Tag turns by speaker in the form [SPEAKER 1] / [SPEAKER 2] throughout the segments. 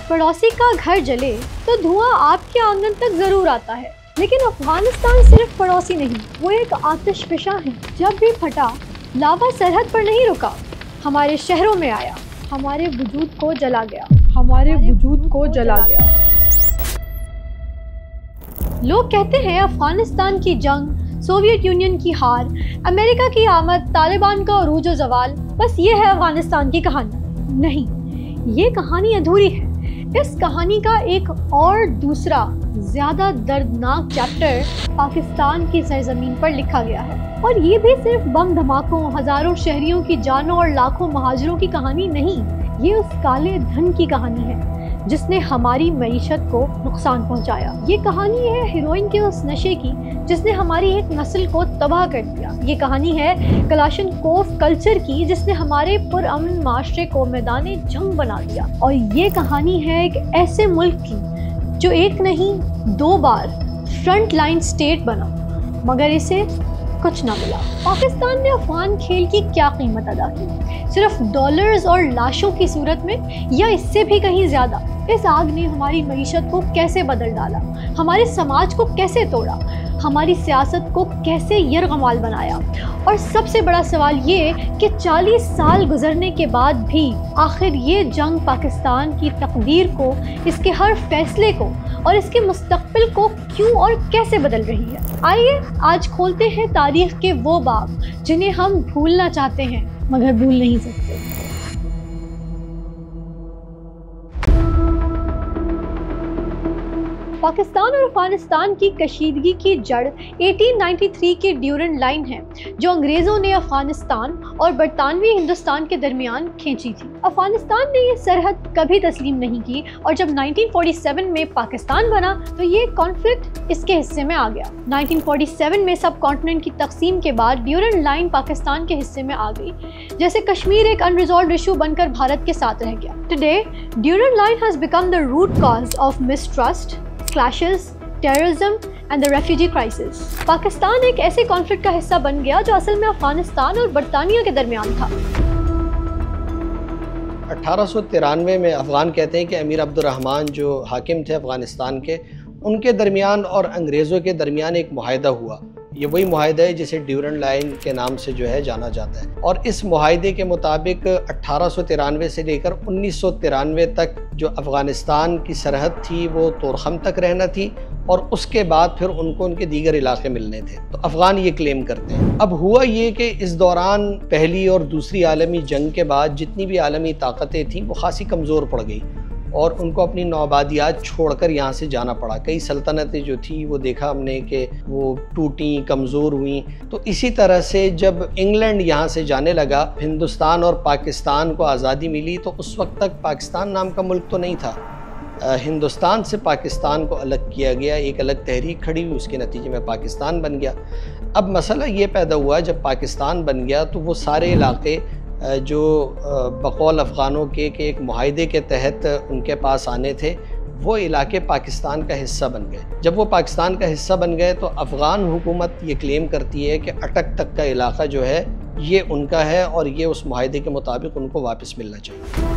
[SPEAKER 1] पड़ोसी का घर जले तो धुआं आपके आंगन तक जरूर आता है, लेकिन अफगानिस्तान सिर्फ पड़ोसी नहीं, वो एक आतिशफशा है। जब भी फटा, लावा सरहद पर नहीं रुका, हमारे शहरों में आया, हमारे वजूद को जला गया, हमारे वजूद को जला गया। लोग कहते हैं अफगानिस्तान की जंग, सोवियत यूनियन की हार, अमेरिका की आमद, तालिबान का उरूज व ज़वाल, बस ये है अफगानिस्तान की कहानी। नहीं, ये कहानी अधूरी है। इस कहानी का एक और दूसरा ज़्यादा दर्दनाक चैप्टर पाकिस्तान की सरजमीन पर लिखा गया है। और ये भी सिर्फ बम धमाकों, हज़ारों शहरियों की जानों और लाखों महाजरों की कहानी नहीं, ये उस काले धन की कहानी है जिसने हमारी मईशत को नुकसान पहुंचाया। ये कहानी है हीरोइन के उस नशे की जिसने हमारी एक नस्ल को तबाह कर दिया। ये कहानी है कलाशनकोव कल्चर की जिसने हमारे पुरअमन माशरे को मैदाने जंग बना दिया। और ये कहानी है एक ऐसे मुल्क की जो एक नहीं 2 बार फ्रंट लाइन स्टेट बना, मगर इसे कुछ ना मिला। पाकिस्तान ने अफगान खेल की क्या कीमत अदा की? सिर्फ डॉलर्स और लाशों की सूरत में, या इससे भी कहीं ज़्यादा? इस आग ने हमारी मईशत को कैसे बदल डाला, हमारे समाज को कैसे तोड़ा, हमारी सियासत को कैसे यरगमाल बनाया? और सबसे बड़ा सवाल ये कि 40 साल गुजरने के बाद भी आखिर ये जंग पाकिस्तान की तकदीर को, इसके हर फैसले को और इसके मुस्तकबिल को क्यों और कैसे बदल रही है? आइए आज खोलते हैं तारीख के वो बाब जिन्हें हम भूलना चाहते हैं मगर भूल नहीं सकते। पाकिस्तान और अफगानिस्तान की कशीदगी की जड़ 1893 की ड्यूरेंट लाइन है, जो अंग्रेज़ों ने अफगानिस्तान और बरतानवी हिंदुस्तान के दरमियान खींची थी। अफगानिस्तान ने ये सरहद कभी तस्लीम नहीं की और जब 1947 में पाकिस्तान बना तो ये कॉन्फ्लिक्ट इसके हिस्से में आ गया। 1947 में सब कॉन्टिनेंट की तकसीम के बाद ड्यूरेंट लाइन पाकिस्तान के हिस्से में आ गई, जैसे कश्मीर एक अनरिजॉल्व्ड इशू बनकर भारत के साथ रह गया। Today Durand Line has become the root cause of mistrust, clashes, terrorism and the refugee crisis। Pakistan एक ऐसे कॉन्फ्लिक्ट का हिस्सा बन गया जो असल में अफगानिस्तान और बरतानिया के दरमियान था।
[SPEAKER 2] 1893 में अफ़गान कहते हैं कि अमीर अब्दुर्रहमान जो हाकिम थे अफ़गानिस्तान के, उनके दरमियान और अंग्रेज़ों के दरमियान एक मुआहदा हुआ। ये वही मुआहदा है जिसे ड्यूरेंट लाइन के नाम से जो है जाना जाता है। और इस मुआहदे के मुताबिक 1893 से लेकर 1993 तक जो अफ़गानिस्तान की सरहद थी वो तोरखम तक रहना थी और उसके बाद फिर उनको उनके दीगर इलाके मिलने थे। तो अफ़गान ये क्लेम करते हैं। अब हुआ ये कि इस दौरान पहली और दूसरी आलमी जंग के बाद जितनी भी आलमी ताकतें थीं वो खासी कमज़ोर पड़ गई और उनको अपनी नौआबादियात छोड़कर यहाँ से जाना पड़ा। कई सल्तनतें जो थी वो देखा हमने कि वो टूटी, कमज़ोर हुई। तो इसी तरह से जब इंग्लैंड यहाँ से जाने लगा, हिंदुस्तान और पाकिस्तान को आज़ादी मिली, तो उस वक्त तक पाकिस्तान नाम का मुल्क तो नहीं था। हिंदुस्तान से पाकिस्तान को अलग किया गया, एक अलग तहरीक खड़ी हुई, उसके नतीजे में पाकिस्तान बन गया। अब मसला ये पैदा हुआ, जब पाकिस्तान बन गया तो वो सारे इलाके जो बकौल अफ़गानों के एक मुआहदे के तहत उनके पास आने थे, वो इलाके पाकिस्तान का हिस्सा बन गए। जब वो पाकिस्तान का हिस्सा बन गए तो अफ़गान हुकूमत ये क्लेम करती है कि अटक तक का इलाका जो है ये उनका है और ये उस मुआहदे के मुताबिक उनको वापस मिलना चाहिए।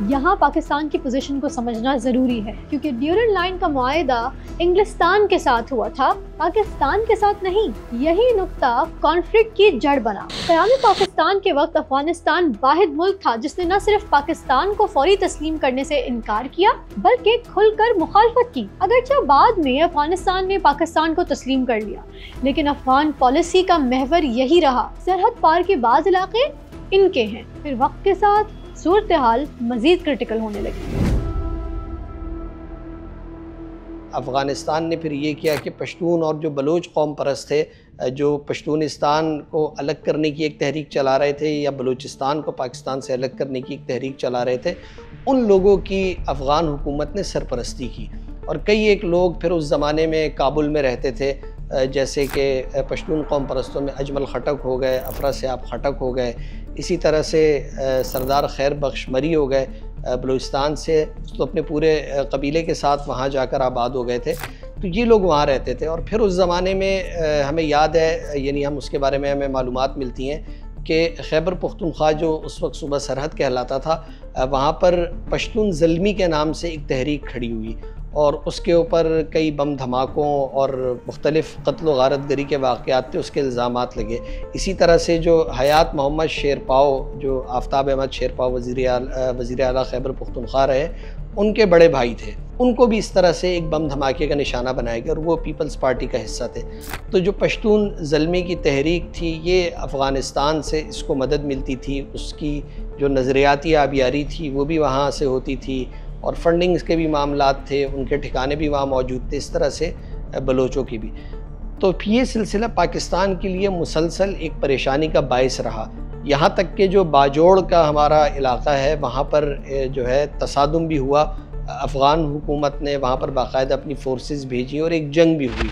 [SPEAKER 1] यहाँ पाकिस्तान की पोजीशन को समझना ज़रूरी है, क्योंकि ड्यूरेंट लाइन का मुआहदा इंग्लिस्तान के साथ हुआ था, पाकिस्तान के साथ नहीं। यही नुक्ता कॉन्फ्लिक्ट की जड़ बना। क़याम पाकिस्तान के वक्त अफगानिस्तान वाहिद मुल्क था जिसने न सिर्फ पाकिस्तान को फौरी तस्लीम करने से इनकार किया बल्कि खुलकर मुखालफत की। अगरचे बाद में अफगानिस्तान ने पाकिस्तान को तस्लीम कर लिया, लेकिन अफगान पॉलिसी का महवर यही रहा, सरहद पार के बाज़ इलाके इनके हैं। फिर वक्त के साथ सूरत हाल मज़ीद क्रिटिकल होने लगी।
[SPEAKER 2] अफ़गानिस्तान ने फिर ये किया कि पश्तून और जो बलूच कौम परस्त थे, जो पश्तूनिस्तान को अलग करने की एक तहरीक चला रहे थे या बलूचिस्तान को पाकिस्तान से अलग करने की एक तहरीक चला रहे थे, उन लोगों की अफ़गान हुकूमत ने सरपरस्ती की। और कई एक लोग फिर उस ज़माने में काबुल में रहते थे, जैसे कि पश्तून कौम परस्तों में अजमल खटक हो गए, अफरा सियाब खटक हो गए, इसी तरह से सरदार खैर बख्श मरी हो गए बलूचिस्तान से, तो अपने पूरे कबीले के साथ वहाँ जाकर आबाद हो गए थे। तो ये लोग वहाँ रहते थे। और फिर उस ज़माने में हमें याद है, यानी हम उसके बारे में हमें मालूमात मिलती हैं कि खैबर पुख्तनख्वा जो उस वक्त सूबा सरहद कहलाता था, वहाँ पर पश्तून ज़ल्मी के नाम से एक तहरीक खड़ी हुई और उसके ऊपर कई बम धमाकों और मुख्तलिफ़ कत्ल व गारतगरी के वाक़यात थे, उसके इल्ज़ामात लगे। इसी तरह से जो हयात मोहम्मद शेरपाव, जो आफ्ताब अहमद शेरपाव वज़ीर आला खैबर पुख्तनख्वा रहे, उनके बड़े भाई थे, उनको भी इस तरह से एक बम धमाके का निशाना बनाया गया और वो पीपल्स पार्टी का हिस्सा थे। तो जो पश्तून ज़ल्मी की तहरीक थी, ये अफ़गानिस्तान से इसको मदद मिलती थी, उसकी जो नज़रियाती आबियारी थी वो भी वहाँ से होती थी और फंडिंग्स के भी मामलात थे, उनके ठिकाने भी वहाँ मौजूद थे, इस तरह से बलोचों की भी। तो ये सिलसिला पाकिस्तान के लिए मुसलसल एक परेशानी का बायस रहा। यहाँ तक कि जो बाजोड़ का हमारा इलाका है, वहाँ पर जो है तसादुम भी हुआ, अफ़गान हुकूमत ने वहाँ पर बाकायदा अपनी फोर्सेस भेजी और एक जंग भी हुई।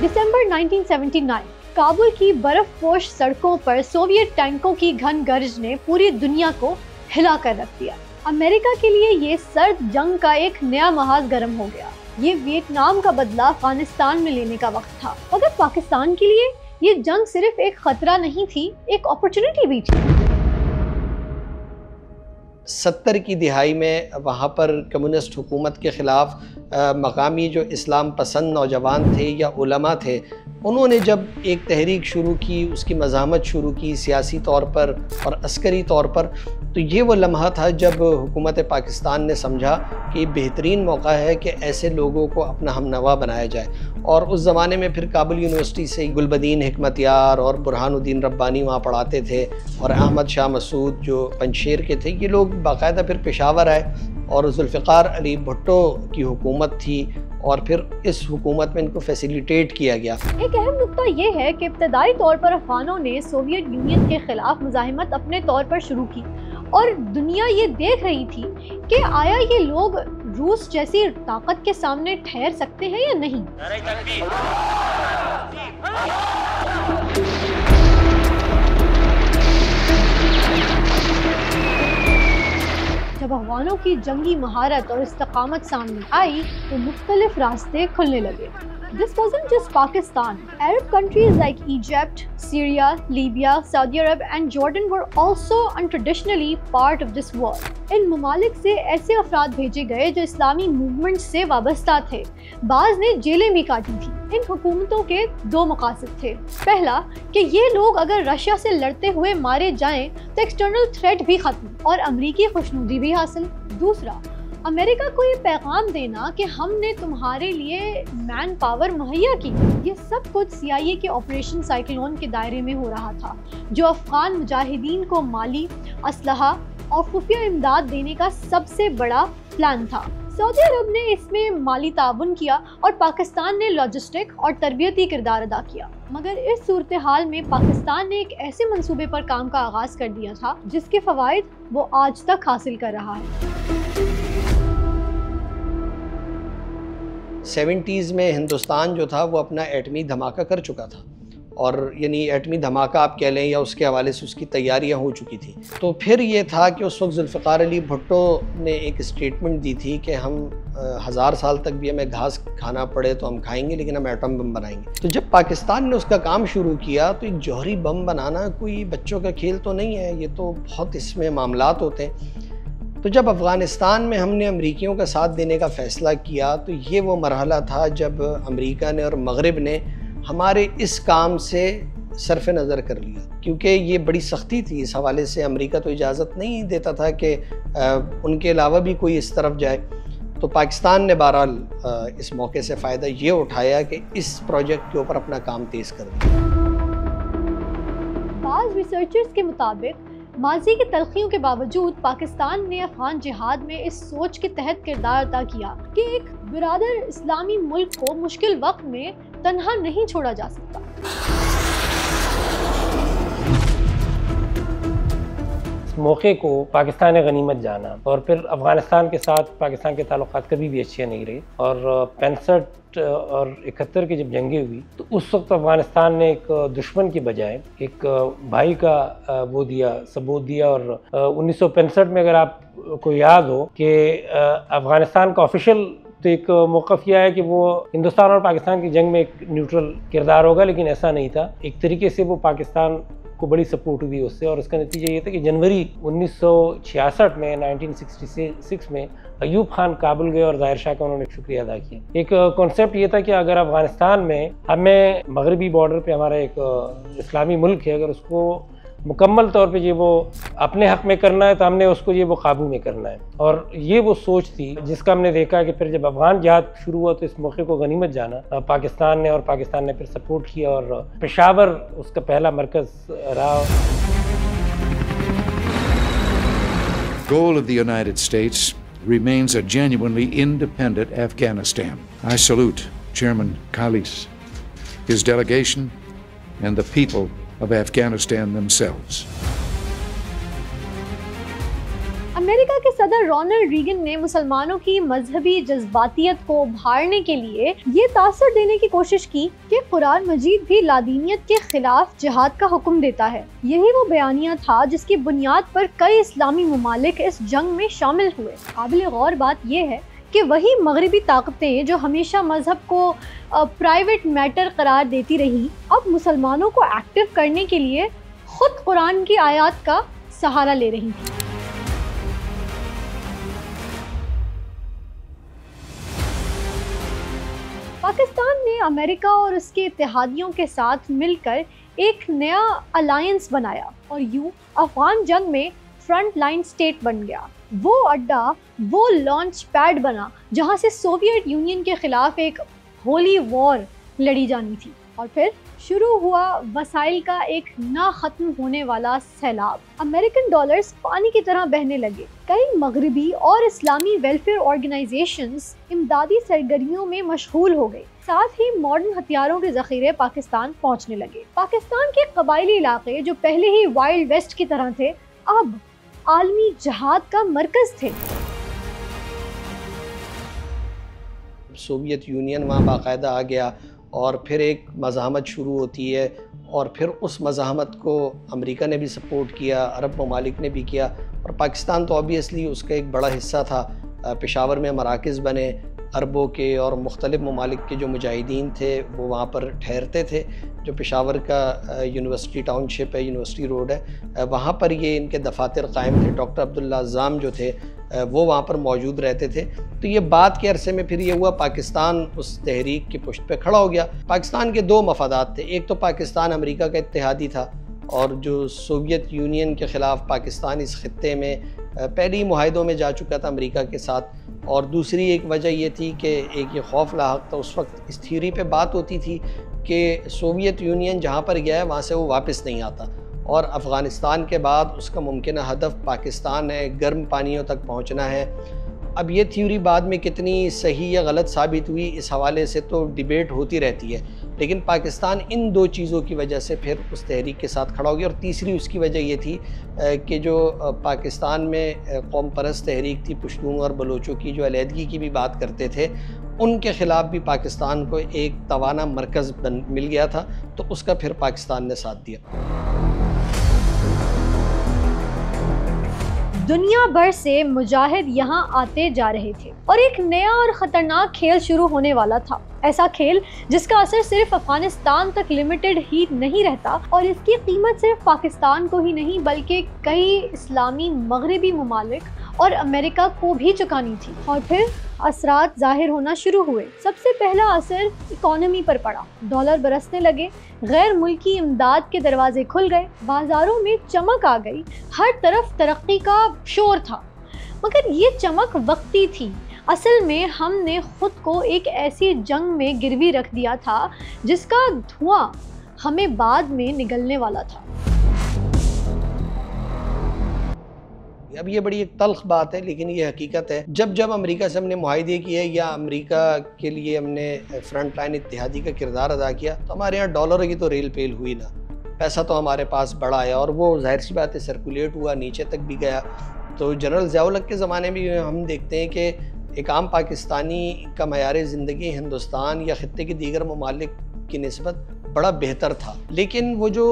[SPEAKER 1] दिसंबर 1979 काबुल की बर्फपोश सड़कों पर सोवियत टैंकों की घन गर्ज ने पूरी दुनिया को हिला कर रख दिया। अमेरिका के लिए ये सर्द जंग का एक नया महाज गर्म हो गया। ये वियतनाम का बदला अफगानिस्तान में लेने का वक्त था। मगर पाकिस्तान के लिए ये जंग सिर्फ एक खतरा नहीं थी, एक अपॉर्चुनिटी भी थी।
[SPEAKER 2] 70 की दिहाई में वहाँ पर कम्युनिस्ट हुकूमत के ख़िलाफ़ मकामी जो इस्लाम पसंद नौजवान थे या उलमा थे, उन्होंने जब एक तहरीक शुरू की, उसकी मज़ामत शुरू की सियासी तौर पर और अस्करी तौर पर, तो ये वो लम्हा था जब हुकूमत पाकिस्तान ने समझा कि बेहतरीन मौका है कि ऐसे लोगों को अपना हमनवा बनाया जाए। और उस ज़माने में फिर काबुल यूनिवर्सिटी से गुलबदीन हिकमतयार और बुरहानुद्दीन रब्बानी वहाँ पढ़ाते थे और अहमद शाह मसूद जो पंजशेर के थे, ये लोग बाकायदा फिर पेशावर आए और जुल्फ़िकार अली भुट्टो की हुकूमत थी और फिर इस हुकूमत में इनको फैसिलिटेट किया गया।
[SPEAKER 1] एक अहम नुक्ता ये है कि इब्तदाई तौर पर अफगानों ने सोवियत यूनियन के खिलाफ मुजाहिमत अपने तौर पर शुरू की और दुनिया ये देख रही थी कि आया ये लोग रूस जैसी ताकत के सामने ठहर सकते हैं या नहीं। जब अफगानों की जंगी महारत और इस्तकामत सामने आई तो मुख्तलिफ रास्ते खुलने लगे। This wasn't just Pakistan. Arab countries like Egypt, Syria, Libya, Saudi Arabia and Jordan were also untraditionally part of this war. इन ममालिक से ऐसे अफराद भेजे गए जो इस्लामी मूवमेंट से वाबस्ता थे। बाज़ ने जेलें भी काटी थी। इन हुकूमतों के दो मकासद थे। पहला कि ये लोग अगर रशिया से लड़ते हुए मारे जाएं तो एक्सटर्नल थ्रेट भी खत्म और अमरीकी खुशनुदी भी हासिल। दूसरा, अमेरिका को ये पैगाम देना कि हमने तुम्हारे लिए मैन पावर मुहैया की। ये सब कुछ CIA के ऑपरेशन साइक्लोन के दायरे में हो रहा था, जो अफगान मुजाहिदीन को माली, असलहा और खुफिया इमदाद देने का सबसे बड़ा प्लान था। सऊदी अरब ने इसमें माली ताउन किया और पाकिस्तान ने लॉजिस्टिक और तरबियती किरदार अदा किया। मगर इस सूरत हाल में पाकिस्तान ने एक ऐसे मंसूबे पर काम का आगाज़ कर दिया था जिसके फ़वाइद वो आज तक हासिल कर रहा है।
[SPEAKER 2] 70s में हिंदुस्तान जो था वो अपना एटमी धमाका कर चुका था और यानी एटमी धमाका आप कह लें या उसके हवाले से उसकी तैयारियां हो चुकी थी। तो फिर ये था कि उस वक्त जुल्फ़िकार अली भुट्टो ने एक स्टेटमेंट दी थी कि हम 1000 साल तक भी हमें घास खाना पड़े तो हम खाएंगे, लेकिन हम एटम बम बनाएंगे। तो जब पाकिस्तान ने उसका काम शुरू किया तो एक जौहरी बम बनाना कोई बच्चों का खेल तो नहीं है, ये तो बहुत इसमें मामलात होते हैं। तो जब अफ़गानिस्तान में हमने अमरीकियों का साथ देने का फ़ैसला किया तो ये वो मरहला था जब अमरीका ने और मगरिब ने हमारे इस काम से सरफ़ नज़र कर लिया, क्योंकि ये बड़ी सख्ती थी। इस हवाले से अमरीका तो इजाज़त नहीं देता था कि उनके अलावा भी कोई इस तरफ जाए। तो पाकिस्तान ने बहरहाल इस मौके से फ़ायदा ये उठाया कि इस प्रोजेक्ट के ऊपर अपना काम तेज़ कर दिया।
[SPEAKER 1] बाज़ रिसर्चर्स के मुताबिक माजी की तलखियों के बावजूद पाकिस्तान ने अफगान जिहाद में इस सोच के तहत किरदार अदा किया कि एक बिरादर इस्लामी मुल्क को मुश्किल वक्त में तन्हा नहीं छोड़ा जा सकता।
[SPEAKER 3] इस मौके को पाकिस्तान ने गनीमत जाना और फिर अफ़गानिस्तान के साथ पाकिस्तान के ताल्लुकात कभी भी अच्छे नहीं रहे और 65 और 71 की जब जंगें हुई तो उस वक्त अफ़गानिस्तान ने एक दुश्मन की बजाय एक भाई का वो दिया, सबूत दिया। और 1965 में अगर आपको याद हो कि अफ़गानिस्तान का ऑफिशियल तो एक मौक़िफ़ यह है कि वो हिंदुस्तान और पाकिस्तान की जंग में एक न्यूट्रल किरदार होगा, लेकिन ऐसा नहीं था। एक तरीके से वो पाकिस्तान को बड़ी सपोर्ट हुई उससे, और उसका नतीजा ये था कि जनवरी 1966 में 1966 में अयूब खान काबुल गए और ज़ाहिर शाह का उन्होंने शुक्रिया अदा किया। एक कॉन्सेप्ट ये था कि अगर अफ़गानिस्तान में हमें मगरबी बॉर्डर पे हमारा एक इस्लामी मुल्क है, अगर उसको मुकम्मल तौर पे ये वो अपने हक़ में करना है तो हमने उसको ये वो काबू में करना है। और ये वो सोच थी जिसका हमने देखा कि फिर जब अफ़गान जिहाद शुरू हुआ तो इस मौके को गनीमत जाना पाकिस्तान ने, और पाकिस्तान ने फिर सपोर्ट किया और पेशावर उसका पहला मरकज़ रहा।
[SPEAKER 4] Goal of the United States remains a genuinely independent Afghanistan. I salute Chairman Khalis, his delegation, and the people of Afghanistan themselves.
[SPEAKER 1] America के सदर रोनाल्ड रीगन ने मुसलमानों की मजहबी जज्बातियत को उभारने के लिए ये तासर देने की कोशिश की कि कुरान मजीद भी लादीनियत के खिलाफ जिहाद का हुक्म देता है। यही वो बयानिया था जिसकी बुनियाद पर कई इस्लामी ममालिक इस जंग में शामिल हुए। काबिल गौर बात यह है कि वही मगरबी ताकतें जो हमेशा मजहब को प्राइवेट मैटर करार देती रही, अब मुसलमानों को एक्टिव करने के लिए खुद कुरान की आयत का सहारा ले रही थी। पाकिस्तान ने अमेरिका और उसके इत्तेहादियों के साथ मिलकर एक नया अलायंस बनाया और यूं अफगान जंग में फ्रंट लाइन स्टेट बन गया। वो अड्डा, वो लॉन्च पैड बना जहां से सोवियत यूनियन के खिलाफ एक होली वॉर लड़ी जानी थी। और फिर शुरू हुआ वसाइल का एक ना खत्म होने वाला सैलाब। अमेरिकन डॉलर्स पानी की तरह बहने लगे। कई मगरबी और इस्लामी वेलफेयर ऑर्गेनाइजेशंस इमदादी सरगर्मियों में मशगूल हो गए। साथ ही मॉडर्न हथियारों के जखीरे पाकिस्तान पहुंचने लगे। पाकिस्तान के कबायली इलाके जो पहले ही वाइल्ड वेस्ट की तरह थे, अब आलमी जहाद का मरकज थे।
[SPEAKER 2] सोवियत यूनियन वहाँ बाकायदा आ गया और फिर एक मज़ाहमत शुरू होती है, और फिर उस मज़ाहमत को अमेरिका ने भी सपोर्ट किया, अरब ममालिक ने भी किया, और पाकिस्तान तो ऑब्वियसली उसका एक बड़ा हिस्सा था। पेशावर में मराकज़ बने अरबों के, और मुख्तलिफ़ ममालिक के जो मुजाहिदीन थे वो वहाँ पर ठहरते थे। जो पेशावर का यूनिवर्सिटी टाउनशिप है, यूनिवर्सिटी रोड है, वहाँ पर ये इनके दफातर कायम थे। डॉक्टर अब्दुल्ला अज़्ज़ाम जो थे वो वहाँ पर मौजूद रहते थे। तो ये बात के अरसे में फिर ये हुआ, पाकिस्तान उस तहरीक की पुष्ट पे खड़ा हो गया। पाकिस्तान के दो मफादात थे, एक तो पाकिस्तान अमेरिका का इत्तेहादी था, और जो सोवियत यूनियन के ख़िलाफ़ पाकिस्तान इस खित्ते में पहले ही मुआहदों में जा चुका था अमेरिका के साथ, और दूसरी एक वजह ये थी कि एक ये खौफ लाहक था। उस वक्त इस थ्योरी पे बात होती थी कि सोवियत यूनियन जहाँ पर गया है वहाँ से वो वापस नहीं आता, और अफ़गानिस्तान के बाद उसका मुमकिन हदफ पाकिस्तान है, गर्म पानियों तक पहुँचना है। अब ये थ्योरी बाद में कितनी सही या गलत साबित हुई, इस हवाले से तो डिबेट होती रहती है, लेकिन पाकिस्तान इन दो चीज़ों की वजह से फिर उस तहरीक के साथ खड़ा हो गया। और तीसरी उसकी वजह ये थी कि जो पाकिस्तान में कौम परस्त तहरीक थी, पश्तून और बलोचों की, जो अलहदगी की भी बात करते थे, उनके ख़िलाफ़ भी पाकिस्तान को एक तवाना मरकज़ मिल गया था, तो उसका फिर पाकिस्तान ने साथ दिया।
[SPEAKER 1] दुनिया भर से मुजाहिद यहाँ आते जा रहे थे और एक नया और ख़तरनाक खेल शुरू होने वाला था। ऐसा खेल जिसका असर सिर्फ अफगानिस्तान तक लिमिटेड ही नहीं रहता, और इसकी कीमत सिर्फ पाकिस्तान को ही नहीं बल्कि कई इस्लामी मगरबी ममालिक और अमेरिका को भी चुकानी थी। और फिर असरात जाहिर होना शुरू हुए। सबसे पहला असर इकोनॉमी पर पड़ा। डॉलर बरसने लगे, गैर मुल्की इमदाद के दरवाजे खुल गए, बाजारों में चमक आ गई, हर तरफ तरक्की का शोर था। मगर ये चमक वक्ती थी। असल में हमने खुद को एक ऐसी जंग में गिरवी रख दिया था जिसका धुआं हमें बाद में निगलने वाला था।
[SPEAKER 2] अब ये बड़ी एक तल्ख बात है, लेकिन ये हकीकत है। जब जब अमेरिका से हमने मुआहिदे किए या अमेरिका के लिए हमने फ्रंट लाइन इत्तेहादी का किरदार अदा किया, तो हमारे यहाँ डॉलर की तो रेल पेल हुई ना, पैसा तो हमारे पास बड़ा आया, और वो जाहिर सी बात है सर्कुलेट हुआ, नीचे तक भी गया। तो जनरल ज़िया-उल-हक के ज़माने में हम देखते हैं कि एक आम पाकिस्तानी का मयार ज़िंदगी हिंदुस्तान या ख़ित्ते के दीगर ममालिक की निस्बत बड़ा बेहतर था, लेकिन वो जो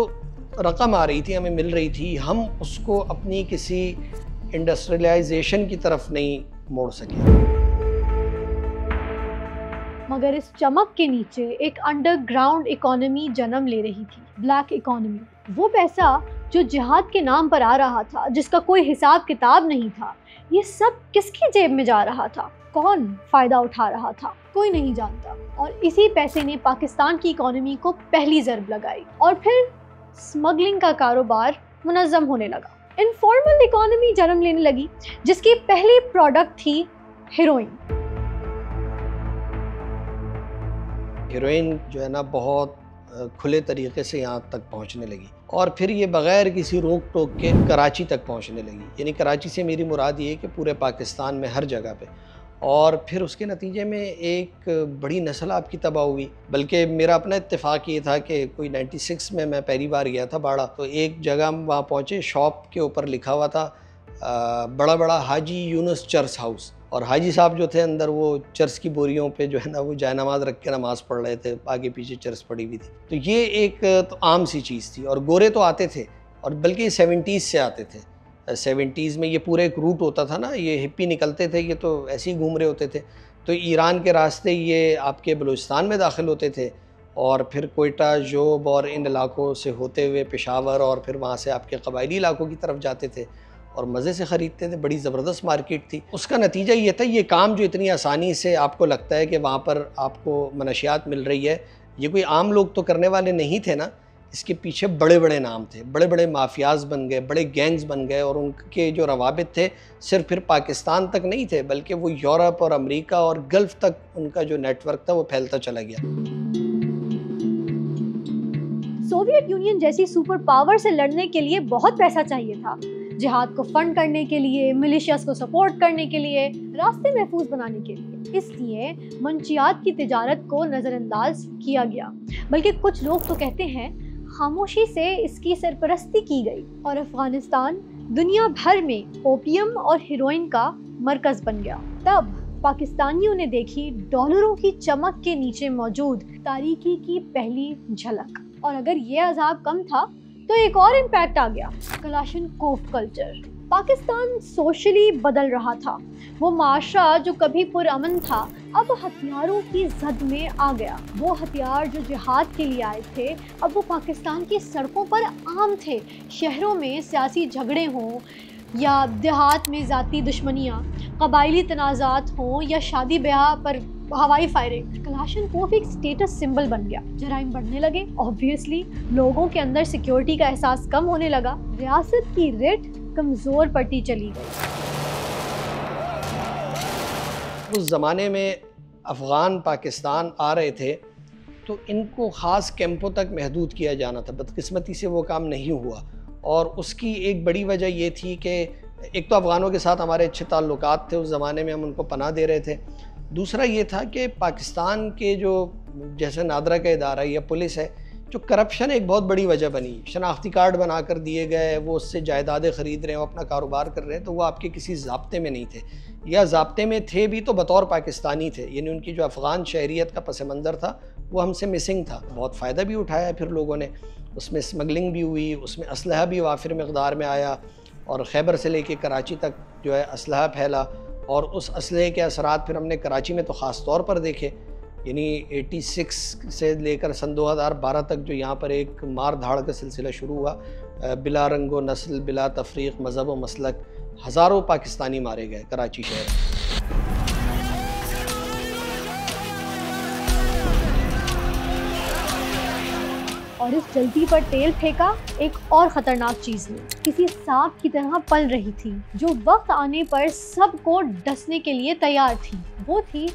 [SPEAKER 2] रकम आ रही थी, हमें मिल रही थी, हम उसको अपनी किसी इंडस्ट्रियलाइजेशन की तरफ नहीं मोड़ सके।
[SPEAKER 1] मगर इस चमक के नीचे एक अंडरग्राउंड इकोनॉमी जन्म ले रही थी, ब्लैक इकोनॉमी। वो पैसा जो जिहाद के नाम पर आ रहा था, जिसका कोई हिसाब किताब नहीं था, ये सब किसकी जेब में जा रहा था? कौन फ़ायदा उठा रहा था? कोई नहीं जानता। और इसी पैसे ने पाकिस्तान की इकोनॉमी को पहली ज़रब लगाई और फिर स्मगलिंग का कारोबार मुनज़्ज़म होने लगा। इनफॉर्मल इकोनॉमी जन्म लेने लगी, जिसकी पहली प्रोडक्ट थी हेरोइन।
[SPEAKER 2] हेरोइन जो है ना बहुत खुले तरीके से यहाँ तक पहुँचने लगी और फिर ये बग़ैर किसी रोक टोक के कराची तक पहुँचने लगी। यानी कराची से मेरी मुराद ये है कि पूरे पाकिस्तान में हर जगह पे। और फिर उसके नतीजे में एक बड़ी नस्ल आपकी तबाह हुई। बल्कि मेरा अपना इत्तेफाक ये था कि कोई 96 में मैं पहली बार गया था बाड़ा, तो एक जगह वहाँ पहुँचे, शॉप के ऊपर लिखा हुआ था बड़ा बड़ा हाजी यूनुस चर्च हाउस। और हाजी साहब जो थे अंदर वो चर्च की बोरियों पे जो है ना वो जाय नमाज रख के नमाज़ पढ़ रहे थे, आगे पीछे चर्च पड़ी हुई थी। तो ये एक तो आम सी चीज़ थी। और गोरे तो आते थे, और बल्कि 70s से आते थे। 70s में ये पूरा एक रूट होता था ना, ये हिप्पी निकलते थे, ये तो ऐसे ही घूम रहे होते थे। तो ईरान के रास्ते ये आपके बलूचिस्तान में दाखिल होते थे और फिर कोयटा, जोब और इन इलाकों से होते हुए पेशावर और फिर वहाँ से आपके कबायली इलाकों की तरफ जाते थे और मज़े से ख़रीदते थे। बड़ी ज़बरदस्त मार्केट थी। उसका नतीजा ये था, ये काम जो इतनी आसानी से आपको लगता है कि वहाँ पर आपको मनशियात मिल रही है, ये कोई आम लोग तो करने वाले नहीं थे ना। इसके पीछे बड़े बड़े नाम थे, बड़े बड़े माफियाज बन गए, बड़े गैंग्स बन गए और उनके जो रवाबित थे सिर्फ फिर पाकिस्तान तक नहीं थे, बल्कि वो यूरोप और अमेरिका और गल्फ़ तक उनका जो नेटवर्क था वो फैलता चला गया।
[SPEAKER 1] सोवियत यूनियन जैसी सुपर पावर से लड़ने के लिए बहुत पैसा चाहिए था। जिहाद को फंड करने के लिए, मिलिशियास को सपोर्ट करने के लिए, रास्ते महफूज बनाने के लिए। इसलिए मंशियात की तिजारत को नज़रअंदाज किया गया। बल्कि कुछ लोग तो कहते हैं खामोशी से इसकी सरपरस्ती की गई और अफगानिस्तान दुनिया भर में ओपियम और हेरोइन का मरकज़ बन गया। तब पाकिस्तानियों ने देखी डॉलरों की चमक के नीचे मौजूद तारीकी की पहली झलक। और अगर ये अजाब कम था तो एक और इम्पैक्ट आ गया, कलाशनकोव कल्चर। पाकिस्तान सोशली बदल रहा था। वो माशरा जो कभी पुरअमन था अब हथियारों की जद में आ गया। वो हथियार जो जिहाद के लिए आए थे अब वो पाकिस्तान की सड़कों पर आम थे। शहरों में सियासी झगड़े हों या देहात में ज़ाती दुश्मनियाँ, कबायली तनाज़ात हों या शादी ब्याह पर हवाई फायरिंग, कलाशनकोव एक स्टेटस सिंबल बन गया। जराइम बढ़ने लगे, ऑब्वियसली लोगों के अंदर सिक्योरिटी का एहसास कम होने लगा। रियासत की रिट कमज़ोर पड़ती चली गई।
[SPEAKER 2] उस ज़माने में अफ़गान पाकिस्तान आ रहे थे तो इनको ख़ास कैंपों तक महदूद किया जाना था। बदकिस्मती से वो काम नहीं हुआ और उसकी एक बड़ी वजह ये थी कि एक तो अफ़गानों के साथ हमारे अच्छे ताल्लुकात थे, उस ज़माने में हम उनको पनाह दे रहे थे। दूसरा ये था कि पाकिस्तान के जो जैसे नादरा का इदारा या पुलिस है, जो करप्शन एक बहुत बड़ी वजह बनी। शनाख्ती कार्ड बना कर दिए गए, वो उससे जायदादें ख़रीद रहे हैं, वो अपना कारोबार कर रहे हैं, तो वो आपके किसी ज़ाब्ते में नहीं थे, या ज़ाब्ते में थे भी तो बतौर पाकिस्तानी थे। यानी उनकी जो अफ़गान शहरियत का पस मंज़र था वो हमसे मिसिंग था। बहुत फ़ायदा भी उठाया फिर लोगों ने, उसमें स्मगलिंग भी हुई, उसमें असलहा भी वाफिर मकदार में आया और खैबर से लेके कराची तक जो है असलहा फैला। और उस असलहे के असरात फिर हमने कराची में तो ख़ास तौर पर देखे। यानी 86 से लेकर सन 2012 तक जो यहाँ पर एक मार धाड़ का सिलसिला शुरू हुआ, बिला रंगो नस्ल, बिला तफरीक, मज़हब व मसलक, हज़ारों पाकिस्तानी मारे गए कराची शहर।
[SPEAKER 1] और इस जल्दी पर तेल फेंका एक और ख़तरनाक चीज़ ने, किसी सांप की तरह पल रही थी जो वक्त आने पर सबको डसने के लिए तैयार थी। वो थी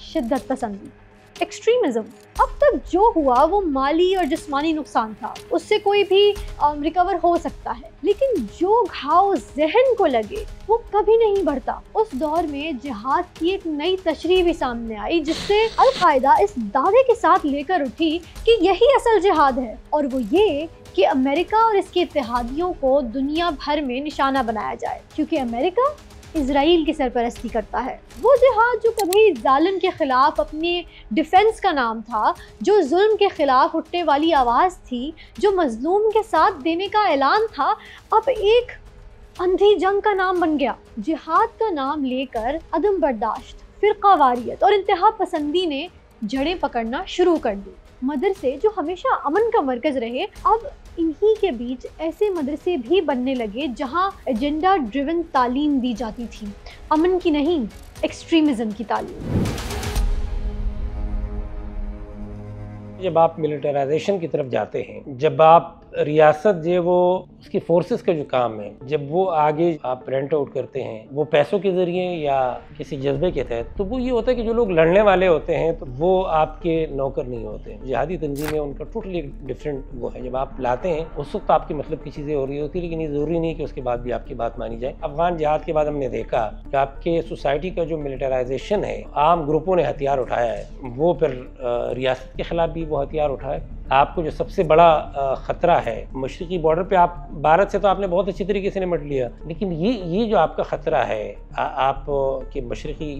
[SPEAKER 1] शिद्दत पसंदी, एक्सट्रीमिज़म। अब तक जो हुआ वो माली और जिस्मानी नुकसान था, उससे कोई भी रिकवर हो सकता है, लेकिन जो घाव जहन को लगे वो कभी नहीं बढ़ता। उस दौर में जिहाद की एक नई तशरीह भी सामने आई, जिससे अल-कायदा इस दावे के साथ लेकर उठी कि यही असल जिहाद है, और वो ये कि अमेरिका और इसके इत्तेहादियों को दुनिया भर में निशाना बनाया जाए, क्योंकि अमेरिका इजराइल की सरपरस्ती करता है। वो जिहाद जो कभी जालिम के खिलाफ अपने डिफेंस का नाम था, जो जुल्म के खिलाफ उठने वाली आवाज़ थी, जो मजलूम के साथ देने का ऐलान था, अब एक अंधी जंग का नाम बन गया। जिहाद का नाम लेकर अदम बर्दाश्त, फ़िरक़ावारियत और इंतहा पसंदी ने जड़ें पकड़ना शुरू कर दी। मदरसे जो हमेशा अमन का मरकज रहे, अब इन्हीं के बीच ऐसे मदरसे भी बनने लगे जहां एजेंडा ड्रिवन तालीम दी जाती थी, अमन की नहीं, एक्सट्रीमिज्म की तालीम।
[SPEAKER 3] जब आप मिलिटराइजेशन की तरफ जाते हैं, जब आप रियासत जो वो उसकी फोर्सेस का जो काम है, जब वो आगे आप रेंट आउट करते हैं, वो पैसों के ज़रिए या किसी जज्बे के तहत, तो वो ये होता है कि जो लोग लड़ने वाले होते हैं तो वो आपके नौकर नहीं होते। जिहादी तंजीमें उनका टोटली डिफरेंट वो है। जब आप लाते हैं उस वक्त आपकी मतलब की चीज़ें हो रही होती है, लेकिन ये ज़रूरी नहीं कि उसके बाद भी आपकी बात मानी जाए। अफगान जिहाद के बाद हमने देखा कि आपके सोसाइटी का जो मिलिटराइजेशन है, आम ग्रुपों ने हथियार उठाया है, वो फिर रियासत के ख़िलाफ़ भी वो हथियार उठाए। आपको जो सबसे बड़ा ख़तरा है मशरक़ी बॉर्डर पे, आप भारत से तो आपने बहुत अच्छी तरीके से निपट लिया, लेकिन ये जो आपका ख़तरा है आप के मशरक़ी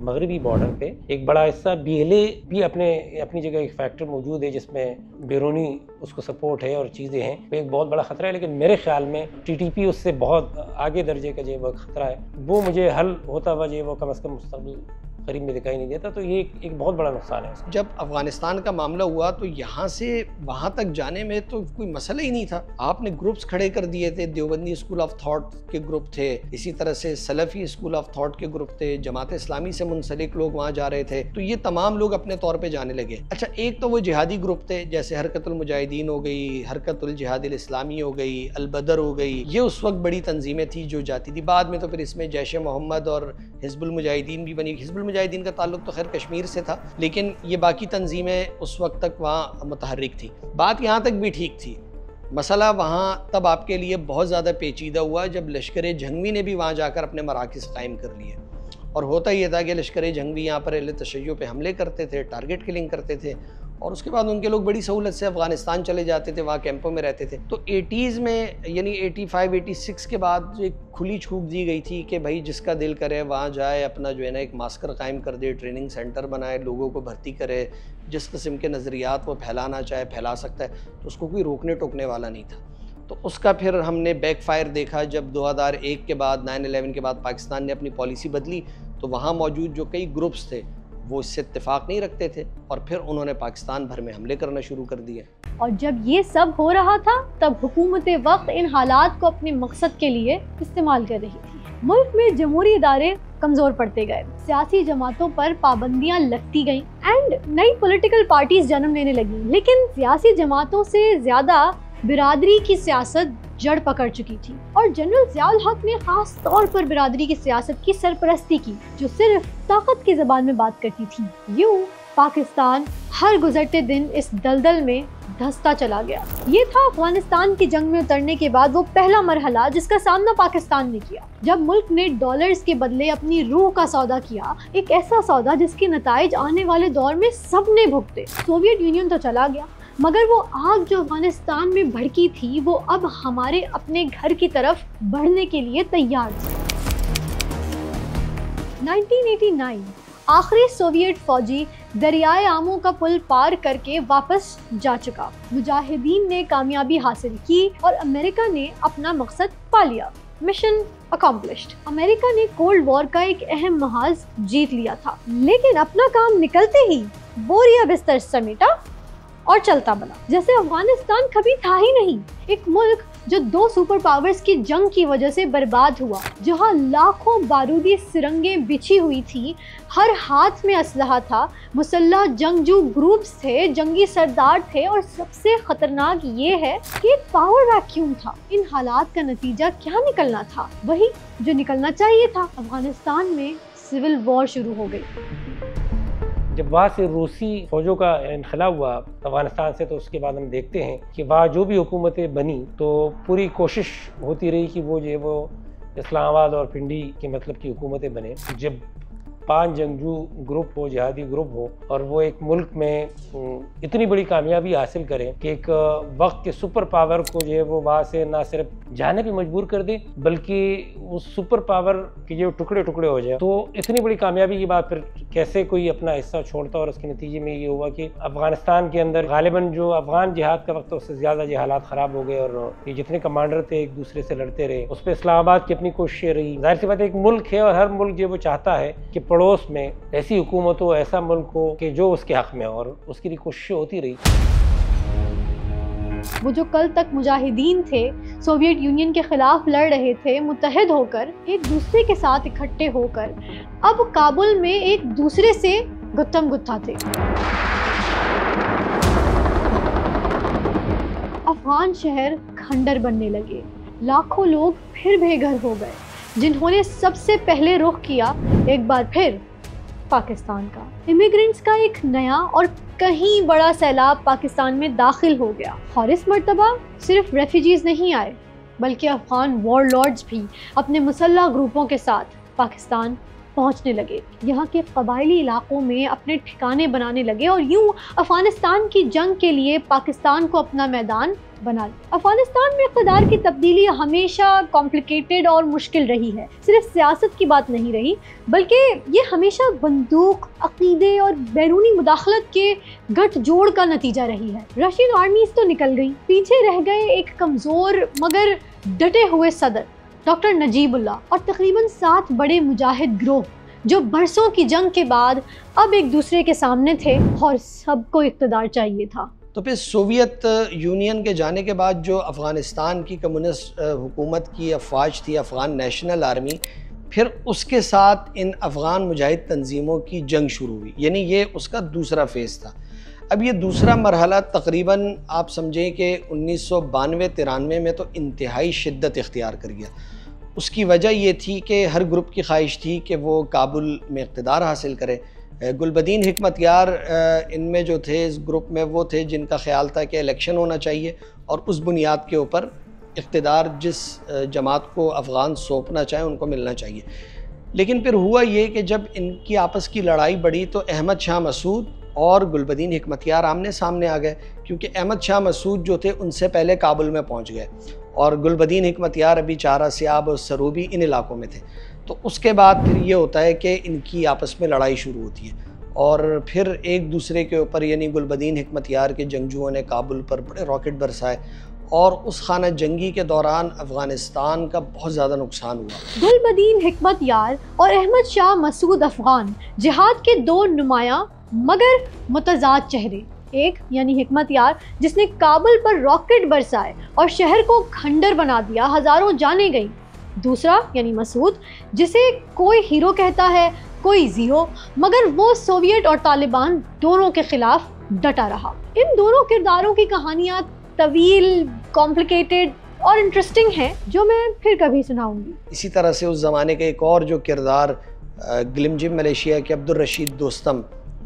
[SPEAKER 3] मगरबी बॉर्डर पे एक बड़ा हिस्सा BLA भी अपनी जगह एक फैक्टर मौजूद है जिसमें बैरूनी उसको सपोर्ट है और चीज़ें हैं, वो एक बहुत बड़ा ख़तरा है। लेकिन मेरे ख्याल में TTP उससे बहुत आगे दर्जे का जो वो ख़तरा है, वो मुझे हल होता हुआ जो वो कम अज़ कम मुस्तक़बिल करीब में दिखाई नहीं देता। तो ये एक बहुत बड़ा नुकसान है उसका।
[SPEAKER 2] जब अफगानिस्तान का मामला हुआ तो यहाँ से वहाँ तक जाने में तो कोई मसला ही नहीं था। आपने ग्रुप्स खड़े कर दिए थे, देवबंदी स्कूल ऑफ थॉट के ग्रुप थे, इसी तरह से सलफ़ी स्कूल ऑफ थॉट के ग्रुप थे, जमात इस्लामी से मुंसलिक लोग वहाँ जा रहे थे, तो ये तमाम लोग अपने तौर पर जाने लगे। अच्छा, एक तो वो जिहादी ग्रुप थे, जैसे हरकतुल मुजाहिदीन हो गई, हरकतुल जिहादिल इस्लामी हो गई, अल बदर हो गई, ये उस वक्त बड़ी तंजीमें थी जो जाती थी। बाद में तो फिर इसमें जैश मोहम्मद और हिज़्बुल मुजाहिदीन भी बनी। हिज़्बुल मुजाहिदीन का ताल्लुक खैर कश्मीर से था, लेकिन ये बाकी तंजीमें उस वक्त तक वहाँ मुतहर्रिक थी। बात यहाँ तक भी ठीक थी। मसला वहाँ तब आपके लिए बहुत ज़्यादा पेचीदा हुआ जब लश्कर जंगवी ने भी वहाँ जाकर अपने मराकिज़ कायम कर लिए। और होता ये था कि लश्कर जंगवी यहाँ पर अहले तशय्युअ पे हमले करते थे, टारगेट किलिंग करते थे, और उसके बाद उनके लोग बड़ी सहूलत से अफ़गानिस्तान चले जाते थे, वहाँ कैंपों में रहते थे। तो 80s में यानी 85-86 के बाद एक खुली छूट दी गई थी कि भाई जिसका दिल करे वहाँ जाए, अपना जो है ना एक मास्कर कायम कर दे, ट्रेनिंग सेंटर बनाए, लोगों को भर्ती करे, जिस किस्म के नज़रियात वो फैलाना चाहे फैला सकता है, तो उसको कोई रोकने टोकने वाला नहीं था। तो उसका फिर हमने बैकफायर देखा जब 2001 के बाद 9/11 के बाद पाकिस्तान ने अपनी पॉलिसी बदली, तो वहाँ मौजूद जो कई ग्रुप्स थे वो इससे इत्तेफाक नहीं रखते थे और फिर उन्होंने पाकिस्तान भर में हमले करना शुरू कर दिए।
[SPEAKER 1] और जब ये सब हो रहा था तब हुकूमत वक्त इन हालात को अपने मकसद के लिए इस्तेमाल कर रही थी। मुल्क में जमहूरी इदारे कमज़ोर पड़ते गए, सियासी जमातों पर पाबंदियां लगती गईं एंड नई पॉलिटिकल पार्टीज जन्म लेने लगी। लेकिन सियासी जमातों से ज़्यादा बिरादरी की सियासत जड़ पकड़ चुकी थी और जनरल ज़ियाउल हक ने खास तौर पर बिरादरी की सियासत की सरपरस्ती की, जो सिर्फ ताकत की ज़बान में बात करती थी। यूं पाकिस्तान हर गुजरते दिन इस दलदल में धंसता चला गया। ये था अफगानिस्तान की जंग में उतरने के बाद वो पहला मरहला जिसका सामना पाकिस्तान ने किया, जब मुल्क ने डॉलर्स के बदले अपनी रूह का सौदा किया, एक ऐसा सौदा जिसके नताइज आने वाले दौर में सबने भुगते। सोवियत यूनियन तो चला गया, मगर वो आग जो अफगानिस्तान में भड़की थी वो अब हमारे अपने घर की तरफ बढ़ने के लिए तैयार थी। 1989 आखिरी सोवियत फौजी दरियाए आमू का पुल पार करके वापस जा चुका। मुजाहिदीन ने कामयाबी हासिल की और अमेरिका ने अपना मकसद पा लिया। Mission accomplished. अमेरिका ने कोल्ड वॉर का एक अहम महाज जीत लिया था, लेकिन अपना काम निकलते ही बोरिया बिस्तर समेटा और चलता बना जैसे अफगानिस्तान कभी था ही नहीं। एक मुल्क जो दो सुपर पावर्स की जंग की वजह से बर्बाद हुआ, जहां लाखों बारूदी सुरंगें बिछी हुई थी, हर हाथ में असलहा था, मुसल्लह जंगजू ग्रुप्स थे, जंगी सरदार थे, और सबसे खतरनाक ये है कि एक पावर वैक्यूम था। इन हालात का नतीजा क्या निकलना था? वही जो निकलना चाहिए था। अफगानिस्तान में सिविल वॉर शुरू हो गई।
[SPEAKER 3] जब वहाँ से रूसी फौजों का इनखला हुआ अफगानिस्तान से, तो उसके बाद हम देखते हैं कि वहाँ जो भी हुकूमतें बनी तो पूरी कोशिश होती रही कि वो जो है वो इस्लामाबाद और पिंडी के मतलब की हुकूमतें बने। जब 5 जंगजू ग्रुप हो, जिहादी ग्रुप हो, और वो एक मुल्क में इतनी बड़ी कामयाबी हासिल करें कि एक वक्त के सुपर पावर को जो है वो वहाँ से ना सिर्फ जाने पे मजबूर कर दे, बल्कि उस सुपर पावर के जो टुकड़े टुकड़े हो जाए, तो इतनी बड़ी कामयाबी की बात फिर कैसे कोई अपना हिस्सा छोड़ता, और उसके नतीजे में ये हुआ कि अफगानिस्तान के अंदर गालिबन जो अफगान जिहाद का वक्त उससे ज़्यादा जो हालात ख़राब हो गए, और ये जितने कमांडर थे एक दूसरे से लड़ते रहे। उस पर इस्लामाबाद की अपनी कोशिशें रही। जाहिर सी बात है, एक मुल्क है और हर मुल्क जो वो चाहता है कि पड़ोस में ऐसी हुकूमत हो, ऐसा मुल्क हो कि जो उसके हक़ में हो, और उसके लिए कोशिशें होती रही।
[SPEAKER 1] वो जो कल तक मुजाहिदीन थे, सोवियत यूनियन के खिलाफ लड़ रहे थे, मुत्तहिद होकर, एक दूसरे के साथ इकट्ठे होकर, अब काबुल में एक दूसरे से गुत्थम गुत्था थे। अफगान शहर खंडर बनने लगे। लाखों लोग फिर बेघर हो गए, जिन्होंने सबसे पहले रुख किया एक बार फिर पाकिस्तान का। इमिग्रेंट्स का एक नया और कहीं बड़ा सैलाब पाकिस्तान में दाखिल हो गया, और इस मर्तबा सिर्फ रेफ्यूजीज नहीं आए, बल्कि अफगान वॉरलॉर्ड्स भी अपने मुसल्लह ग्रुपों के साथ पाकिस्तान पहुंचने लगे। यहाँ के कबायली इलाकों में अपने ठिकाने बनाने लगे और यूं अफगानिस्तान की जंग के लिए पाकिस्तान को अपना मैदान बना लिया। अफगानिस्तान में इक़्तिदार की तब्दीली हमेशा कॉम्प्लिकेटेड और मुश्किल रही है। सिर्फ सियासत की बात नहीं रही, बल्कि ये हमेशा बंदूक, अकीदे और बैरूनी मुदाखलत के गठजोड़ का नतीजा रही है। रशियन आर्मीज तो निकल गई, पीछे रह गए एक कमज़ोर मगर डटे हुए सदर डॉक्टर नजीबुल्लाह और तकरीबन 7 बड़े मुजाहिद ग्रोह, जो बरसों की जंग के बाद अब एक दूसरे के सामने थे और सबको इक़्तिदार चाहिए था।
[SPEAKER 2] तो फिर सोवियत यूनियन के जाने के बाद जो अफ़गानिस्तान की कम्युनिस्ट हुकूमत की अफवाज थी, अफ़गान नेशनल आर्मी, फिर उसके साथ इन अफ़गान मुजाहिद तंजीमों की जंग शुरू हुई, यानी ये उसका दूसरा फ़ेज़ था। अब ये दूसरा मरहला तकरीबन आप समझें कि 1992-93 में तो इंतहाई शिद्दत इख्तियार कर गया। उसकी वजह ये थी कि हर ग्रुप की ख्वाहिश थी कि वो काबुल में इक़्तिदार हासिल करे। गुलबदीन हिकमतयार इनमें जो थे, इस ग्रुप में वो थे जिनका ख्याल था कि इलेक्शन होना चाहिए और उस बुनियाद के ऊपर इक़्तिदार जिस जमात को अफ़गान सौंपना चाहे उनको मिलना चाहिए। लेकिन फिर हुआ ये कि जब इनकी आपस की लड़ाई बढ़ी तो अहमद शाह मसूद और गुलबदीन हिकमतयार आमने सामने आ गए, क्योंकि अहमद शाह मसूद जो थे उनसे पहले काबुल में पहुंच गए और गुलबदीन हिकमतयार अभी चारा सियाब और सरूबी इन इलाकों में थे। तो उसके बाद फिर ये होता है कि इनकी आपस में लड़ाई शुरू होती है और फिर एक दूसरे के ऊपर, यानी गुलबदीन हिकमतयार के जंगजुओं ने काबुल पर बड़े रॉकेट बरसाए और उस खाना जंगी के दौरान अफ़गानिस्तान का बहुत ज़्यादा नुकसान हुआ।
[SPEAKER 1] गुलबदीन हिकमतयार और अहमद शाह मसूद अफ़गान जिहाद के दो नुमायां मगर मुतज़ाद चेहरे, एक यानी हिकमतयार जिसने काबुल पर रॉकेट बरसाए और शहर को खंडर बना दिया, हज़ारों जानें गईं। दूसरा यानी मसूद, जिसे कोई हीरो कहता है कोई ज़ीरो, मगर वो सोवियत और तालिबान दोनों के ख़िलाफ़ डटा रहा। इन दोनों किरदारों की कहानियाँ तवील, कॉम्प्लिकेटेड और इंटरेस्टिंग हैं, जो मैं फिर कभी सुनाऊंगी।
[SPEAKER 2] इसी तरह से उस ज़माने के एक और जो किरदार गिलिमजिम मलेशिया के अब्दुल रशीद दोस्तम,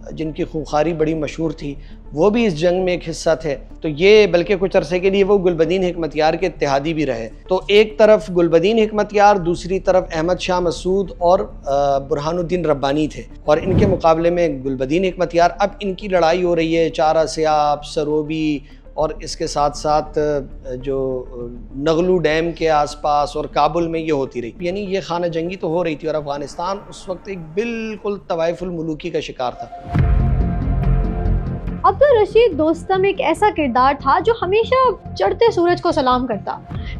[SPEAKER 2] जिनकी खूंखारी बड़ी मशहूर थी, वो भी इस जंग में एक हिस्सा थे। तो ये बल्कि कुछ अरसे के लिए वो गुलबदीन हिकमतयार के इत्तेहादी भी रहे। तो एक तरफ गुलबदीन हिकमतयार, दूसरी तरफ अहमद शाह मसूद और बुरहानुद्दीन रब्बानी थे, और इनके मुकाबले में गुलबदीन हिकमतयार। अब इनकी लड़ाई हो रही है चारा सियाब, सरोबी और इसके साथ साथ जो नगलू डैम के आसपास और काबुल में ये होती रही, यानी ये खाना जंगी तो हो रही थी और अफ़गानिस्तान उस वक्त एक बिल्कुल तवाइफुल मुलूकी का शिकार था।
[SPEAKER 1] अब्दुल रशीद दोस्तम एक ऐसा किरदार था जो हमेशा चढ़ते सूरज को सलाम करता।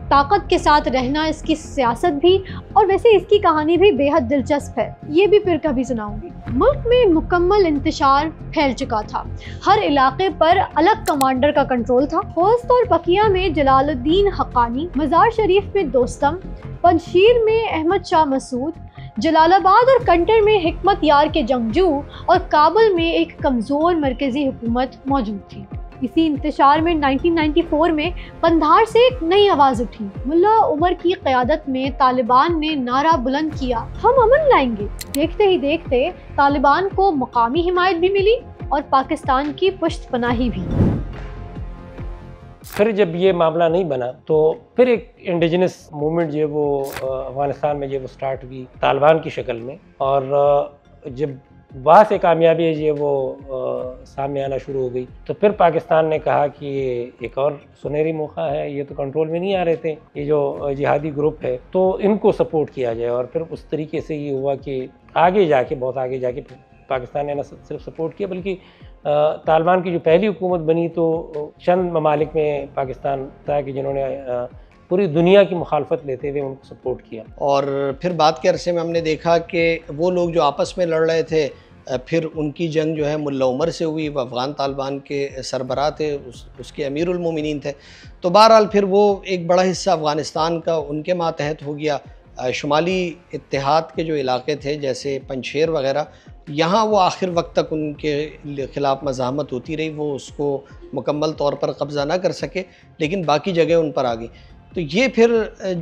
[SPEAKER 1] ताकत के साथ रहना इसकी सियासत भी, और वैसे इसकी कहानी भी बेहद दिलचस्प है, ये भी फिर कभी सुनाऊंगी। मुल्क में मुकम्मल इंतशार फैल चुका था, हर इलाके पर अलग कमांडर का कंट्रोल था। होस्ट और बकिया में जलालुद्दीन हक्कानी, मज़ार शरीफ में दोस्तम, पंजशीर में अहमद शाह मसूद, जलालाबाद और कंटर में हिकमतयार के जंगजू और काबुल में एक कमज़ोर मरकज़ी हुकूमत मौजूद थी। इसी इंतशार में 1994 में कंधार से एक नई आवाज़ उठी। मुल्ला उमर की क़यादत में तालिबान ने नारा बुलंद किया, हम अमन लाएंगे। देखते ही देखते तालिबान को मकामी हिमायत भी मिली और पाकिस्तान की पुश्तपनाही भी।
[SPEAKER 3] फिर जब ये मामला नहीं बना तो फिर एक इंडिजिनस मूवमेंट जो है वो अफ़गानिस्तान में जो वो स्टार्ट हुई तालिबान की शक्ल में, और जब वहाँ से कामयाबी जो है वो सामने आना शुरू हो गई तो फिर पाकिस्तान ने कहा कि ये एक और सुनहरी मौका है, ये तो कंट्रोल में नहीं आ रहे थे ये जो जिहादी ग्रुप है, तो इनको सपोर्ट किया जाए। और फिर उस तरीके से ये हुआ कि आगे जाके, बहुत आगे जाके पाकिस्तान ने न सिर्फ सपोर्ट किया बल्कि तालिबान की जो पहली हुकूमत बनी तो चंद ममालिक में पाकिस्तान था कि जिन्होंने पूरी दुनिया की मुखालफत लेते हुए उनको सपोर्ट किया।
[SPEAKER 2] और फिर बाद के अरसे में हमने देखा कि वो लोग जो आपस में लड़ रहे थे, फिर उनकी जंग जो है मुल्ला उमर से हुई। वो अफ़गान तालिबान के सरबराह थे, उसके अमीरुल मोमिनीन थे। तो बहरहाल फिर वो एक बड़ा हिस्सा अफ़गानिस्तान का उनके मातहत हो गया। शुमाली इत्तेहाद के जो इलाके थे जैसे पंजशेर वग़ैरह, यहाँ वो आखिर वक्त तक उनके ख़िलाफ़ मज़ाहमत होती रही, वो उसको मुकम्मल तौर पर कब्ज़ा ना कर सके, लेकिन बाकी जगह उन पर आ गई। तो ये फिर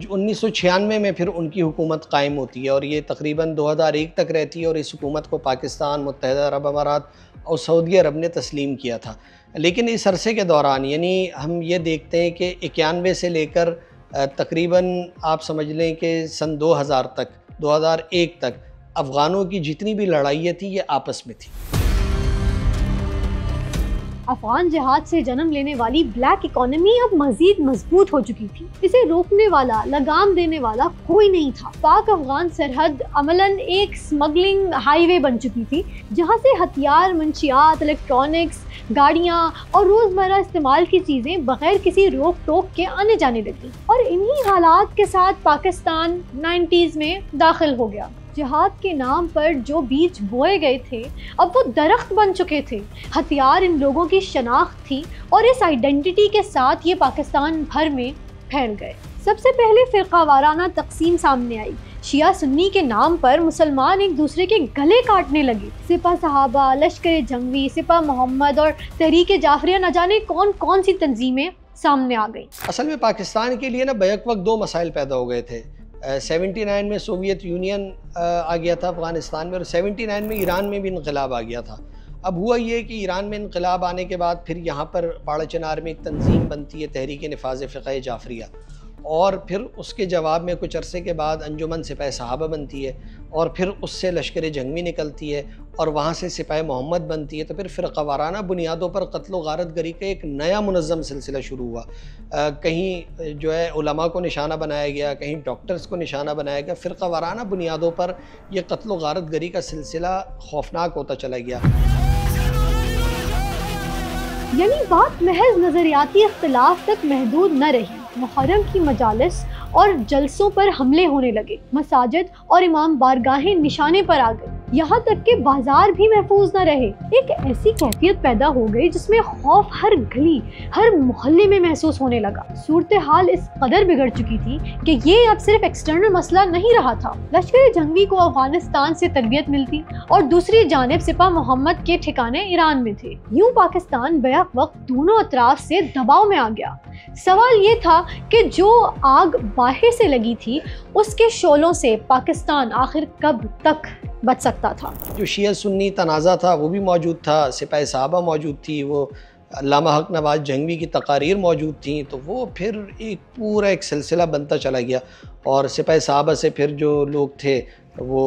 [SPEAKER 2] 1996 में फिर उनकी हुकूमत कायम होती है और ये तकरीबन 2001 तक रहती है और इस हुकूमत को पाकिस्तान, मुत्तहिदा अरब अमारात और सऊदी अरब ने तस्लीम किया था। लेकिन इस अरसे के दौरान यानी हम ये देखते हैं कि 91 से लेकर तकरीबन आप समझ लें कि सन 2000 तक, 2001 तक अफ़गानों की जितनी भी लड़ाइयाँ थी ये आपस में थी।
[SPEAKER 1] अफगान जिहाद से जन्म लेने वाली ब्लैक इकोनॉमी अब मजीद मजबूत हो चुकी थी। इसे रोकने वाला, लगाम देने वाला कोई नहीं था। पाक अफगान सरहद अमलन एक स्मगलिंग हाईवे बन चुकी थी, जहां से हथियार, मंशियात, इलेक्ट्रॉनिक्स, गाड़ियां और रोजमर्रा इस्तेमाल की चीजें बगैर किसी रोक टोक के आने जाने लगी। और इन्हीं हालात के साथ पाकिस्तान 90s में दाखिल हो गया। जिहाद के नाम पर जो बीज बोए गए थे अब वो दरख्त बन चुके थे। हथियार इन लोगों की शनाख्त थी और इस आइडेंटिटी के साथ ये पाकिस्तान भर में फैल गए। सबसे पहले फ़िरक़ावाराना तकसीम सामने आई। शिया सुन्नी के नाम पर मुसलमान एक दूसरे के गले काटने लगे। सिपा सहाबा, लश्कर जंगवी, सिपा मोहम्मद और तहरीक जाफरिया न जाने कौन कौन सी तंजीमें सामने आ गई।
[SPEAKER 2] असल में पाकिस्तान के लिए ना बैक वक्त दो मसाइल पैदा हो गए थे। 79 में सोवियत यूनियन आ गया था अफ़गानिस्तान में और 79 में ईरान में भी इनकलाब आ गया था। अब हुआ ये कि ईरान में इनकलाब आने के बाद फिर यहाँ पर बाड़ा चनार में एक तंजीम बनती है, तहरीक निफाज़ फ़िक़्ह जाफरिया, और फिर उसके जवाब में कुछ अरसे के बाद अंजुमन सिपाही सहाबा बनती है और फिर उससे लश्कर जंगवी निकलती है और वहाँ से सिपाही मोहम्मद बनती है। तो फिर फ़िरक़ावाराना बुनियादों पर क़त्ल व गारतगरी का एक नया मुनज़्ज़म सिलसिला शुरू हुआ। कहीं जो है उलमा को निशाना बनाया गया, कहीं डॉक्टर्स को निशाना बनाया गया। फ़िरक़ावाराना बुनियादों पर यह क़त्ल व गारतगरी का सिलसिला खौफनाक होता चला गया।
[SPEAKER 1] यानी बात महज नज़रियाती इख्तिलाफ तक महदूद न रही। मुहर्रम की मजालिस और जलसों पर हमले होने लगे। मसाजिद और इमाम बारगाहें निशाने पर आ गई। यहाँ तक कि बाजार भी महफूज न रहे। एक ऐसी कैफियत पैदा हो गई जिसमें खौफ हर गली, हर मोहल्ले में महसूस होने लगा। सूरत हाल इस कदर बिगड़ चुकी थी कि ये अब सिर्फ एक्सटर्नल मसला नहीं रहा था। लश्कर जंगवी को अफगानिस्तान से तरबियत मिलती और दूसरी जानिब सिपा मोहम्मद के ठिकाने ईरान में थे। यूं पाकिस्तान बैक वक्त दोनों अतराफ से दबाव में आ गया। सवाल ये था कि जो आग बाहर से लगी थी उसके शोलों से पाकिस्तान आखिर कब तक बच सकता था।
[SPEAKER 2] जो शिया सुन्नी तनाज़ा था वो भी मौजूद था, सिपाही साहबा मौजूद थी, वो अल्लामा हक नवाज जंगवी की तकारीर मौजूद थी। तो वो फिर एक पूरा एक सिलसिला बनता चला गया और सिपाही साहबा से फिर जो लोग थे वो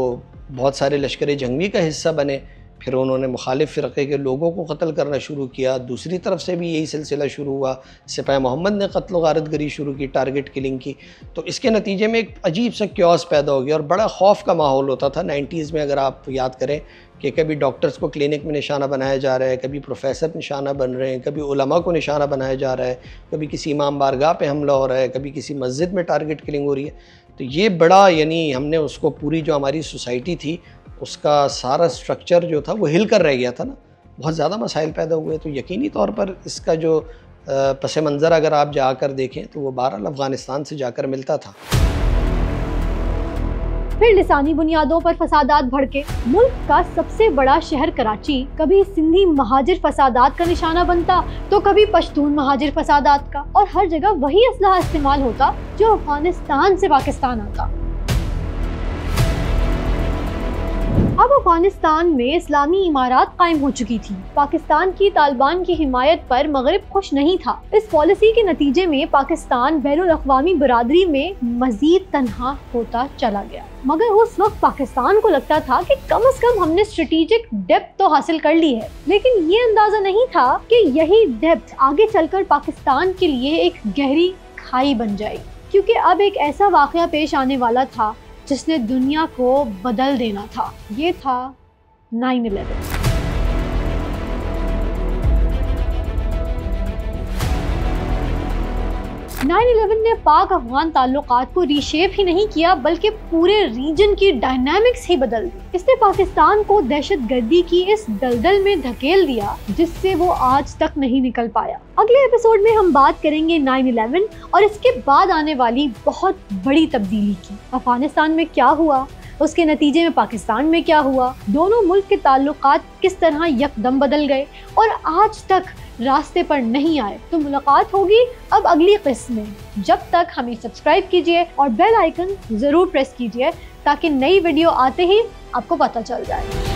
[SPEAKER 2] बहुत सारे लश्कर जंगवी का हिस्सा बने। फिर उन्होंने मुखालिफ फ़िरक़े के लोगों को कत्ल करना शुरू किया। दूसरी तरफ से भी यही सिलसिला शुरू हुआ। सिपाही मोहम्मद ने कत्ल व गारतगरी शुरू की, टारगेट किलिंग की। तो इसके नतीजे में एक अजीब सा क्योस पैदा हो गया और बड़ा खौफ का माहौल होता था 90s में। अगर आप याद करें कि कभी डॉक्टर्स को क्लिनिक में निशाना बनाया जा रहा है, कभी प्रोफेसर निशाना बन रहे हैं, कभी उलमा को निशाना बनाया जा रहा है, कभी किसी इमाम बारगाह पे हमला हो रहा है, कभी किसी मस्जिद में टारगेट किलिंग हो रही है। तो ये बड़ा यानी हमने उसको पूरी जो हमारी सोसाइटी थी उसका सारा स्ट्रक्चर जो था वो हिल कर रह गया था ना। बहुत ज़्यादा मसाइल पैदा हुए। तो यकीनी तौर पर इसका जो पस मंज़र अगर आप जाकर देखें तो वो बहरहाल अफ़गानिस्तान से जाकर मिलता था।
[SPEAKER 1] फिर लिसानी बुनियादों पर फसादात भड़के। मुल्क का सबसे बड़ा शहर कराची कभी सिंधी महाजिर फसादात का निशाना बनता तो कभी पश्तून महाजिर फसादात का, और हर जगह वही असलहा इस्तेमाल होता जो अफगानिस्तान से पाकिस्तान आता। अब अफगानिस्तान में इस्लामी इमारात कायम हो चुकी थी। पाकिस्तान की तालिबान की हिमायत पर मगरिब खुश नहीं था। इस पॉलिसी के नतीजे में पाकिस्तान बैनुल अक़वामी बरादरी में मजीद तन्हा होता चला गया। मगर उस वक्त पाकिस्तान को लगता था कि कम से कम हमने स्ट्रेटेजिक डेप्थ तो हासिल कर ली है। लेकिन ये अंदाजा नहीं था कि यही डेप्थ आगे चलकर पाकिस्तान के लिए एक गहरी खाई बन जाएगी, क्योंकि अब एक ऐसा वाक़या पेश आने वाला था जिसने दुनिया को बदल देना था। ये था 9/11। 9/11 ने पाक अफगान ताल्लुकात को रीशेप ही नहीं किया बल्कि पूरे रीजन की डायनामिक्स ही बदल दी। इसने पाकिस्तान को दहशतगर्दी की इस दलदल में धकेल दिया जिससे वो आज तक नहीं निकल पाया। अगले एपिसोड में हम बात करेंगे 9/11 और इसके बाद आने वाली बहुत बड़ी तब्दीली की। अफगानिस्तान में क्या हुआ, उसके नतीजे में पाकिस्तान में क्या हुआ, दोनों मुल्क के ताल्लुकात किस तरह यकदम बदल गए और आज तक रास्ते पर नहीं आए। तो मुलाकात होगी अब अगली किस्त में। जब तक हमें सब्सक्राइब कीजिए और बेल आइकन ज़रूर प्रेस कीजिए ताकि नई वीडियो आते ही आपको पता चल जाए।